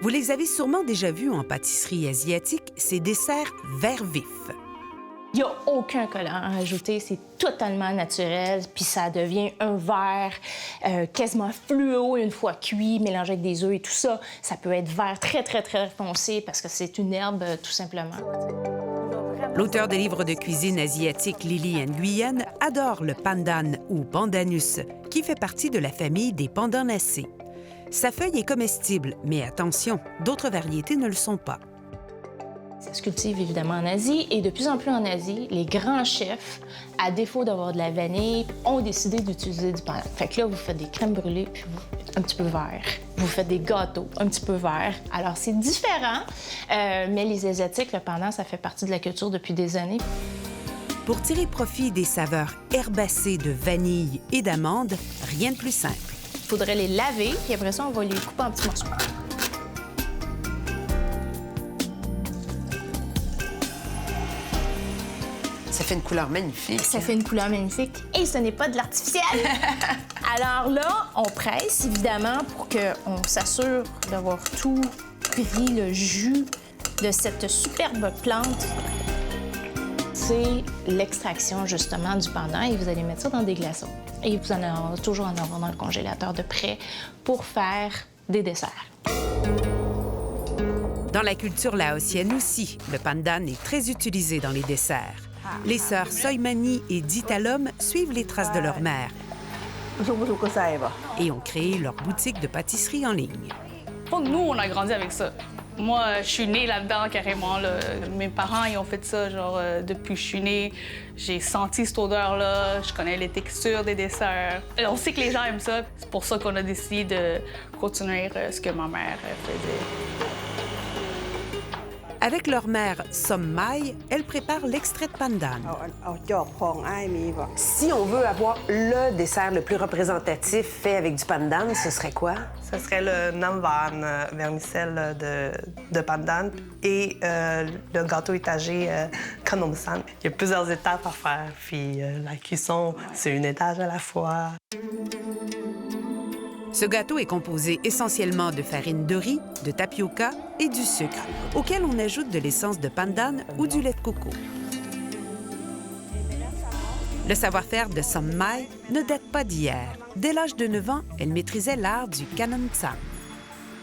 Vous les avez sûrement déjà vus en pâtisserie asiatique, ces desserts vert vif. Il n'y a aucun colorant à ajouter, c'est totalement naturel, puis ça devient un vert quasiment fluo une fois cuit, mélangé avec des œufs et tout ça. Ça peut être vert très, très, très foncé parce que c'est une herbe, tout simplement. L'auteur des livres de cuisine asiatique Lily Nguyen adore le pandan ou pandanus, qui fait partie de la famille des pandanacées. Sa feuille est comestible, mais attention, d'autres variétés ne le sont pas. Ça se cultive évidemment en Asie et de plus en plus en Asie, les grands chefs, à défaut d'avoir de la vanille, ont décidé d'utiliser du pandan. Fait que là, vous faites des crèmes brûlées puis un petit peu vert. Vous faites des gâteaux un petit peu verts. Alors, c'est différent, mais les Asiatiques, le pandan, ça fait partie de la culture depuis des années. Pour tirer profit des saveurs herbacées de vanille et d'amande, rien de plus simple. Il faudrait les laver, puis après ça, on va les couper en petits morceaux. Ça fait une couleur magnifique. Ça fait une couleur magnifique. Et ce n'est pas de l'artificiel. Alors là, on presse, évidemment, pour qu'on s'assure d'avoir tout pris le jus de cette superbe plante. C'est l'extraction, justement, du pandan et vous allez mettre ça dans des glaçons. Et vous en aurez toujours en avoir dans le congélateur de près pour faire des desserts. Dans la culture laotienne aussi, le pandan est très utilisé dans les desserts. Les sœurs Soimani et Ditalom suivent les traces de leur mère et ont créé leur boutique de pâtisserie en ligne. Nous, on a grandi avec ça. Moi, je suis née là-dedans carrément. Là. Mes parents, ils ont fait ça genre depuis que je suis née. J'ai senti cette odeur-là. Je connais les textures des desserts. On sait que les gens aiment ça. C'est pour ça qu'on a décidé de continuer ce que ma mère faisait. Avec leur mère Sommai, elle prépare l'extrait de pandan. Si on veut avoir le dessert le plus représentatif fait avec du pandan, ce serait quoi? Ce serait le nam van, vermicelle de pandan, et le gâteau étagé kanomsan. Il y a plusieurs étapes à faire, puis la cuisson, c'est une étage à la fois. Ce gâteau est composé essentiellement de farine de riz, de tapioca et du sucre, auquel on ajoute de l'essence de pandan ou du lait de coco. Le savoir-faire de Sommai ne date pas d'hier. Dès l'âge de 9 ans, elle maîtrisait l'art du kanomsan.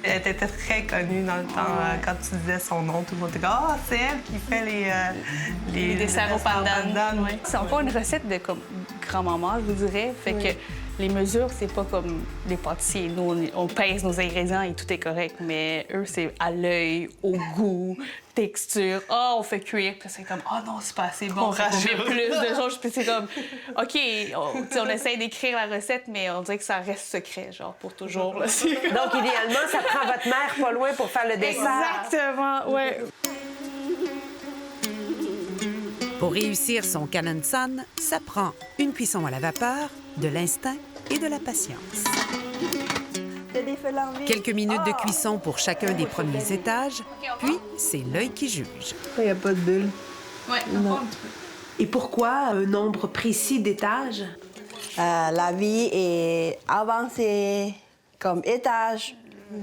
Elle était très connue dans le temps. Quand tu disais son nom, tout le monde était comme « Ah, c'est elle qui fait les desserts au pandan. Ouais. C'est encore une recette de comme grand-maman, je vous dirais. Fait que les mesures, c'est pas comme les pâtissiers. Nous, on pèse nos ingrédients et tout est correct. Mais eux, c'est à l'œil, au goût, texture. Ah, on fait cuire. Puis c'est comme, ah non, c'est pas assez bon. On met plus de choses. Puis c'est comme, OK, on essaie d'écrire la recette, mais on dirait que ça reste secret, genre, pour toujours. Là. Donc, idéalement, ça prend votre mère pas loin pour faire le dessert. Exactement, ouais. Pour réussir son kanomsan, ça prend une cuisson à la vapeur, de l'instinct et de la patience. Quelques minutes de cuisson pour chacun des premiers étages, puis c'est l'œil qui juge. Il n'y a pas de bulle. Ouais, non. Et pourquoi un nombre précis d'étages? La vie est avancée comme étage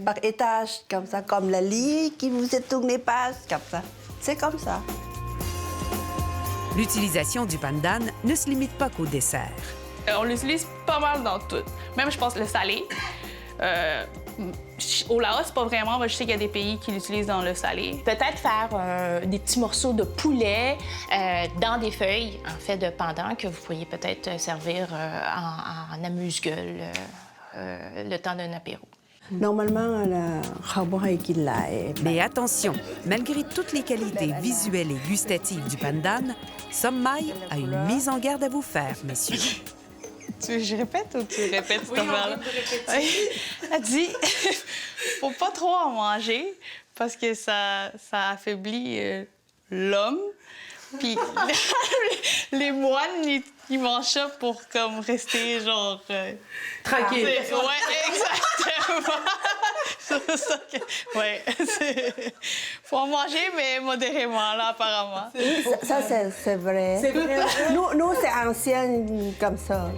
par étage, comme ça, comme le lit qui vous est tourné passe, comme ça. C'est comme ça. L'utilisation du pandan ne se limite pas qu'au dessert. On l'utilise pas mal dans tout. Même, je pense, le salé. Au Laos, pas vraiment. Je sais qu'il y a des pays qui l'utilisent dans le salé. Peut-être faire des petits morceaux de poulet dans des feuilles, en fait, de pandan que vous pourriez peut-être servir en amuse-gueule le temps d'un apéro. Normalement, Mais attention, malgré toutes les qualités visuelles et gustatives du pandan, Sommai a une mise en garde à vous faire, messieurs. Je répète ou tu répètes cette affaire-là? Elle dit, faut pas trop en manger parce que ça affaiblit l'homme. Puis les moines, ils mangent ça pour comme rester genre... Tranquille. Ouais, exactement. C'est ça que... Ouais, faut en manger, mais modérément, là, apparemment. Ça c'est vrai. C'est vrai. Nous c'est ancien comme ça.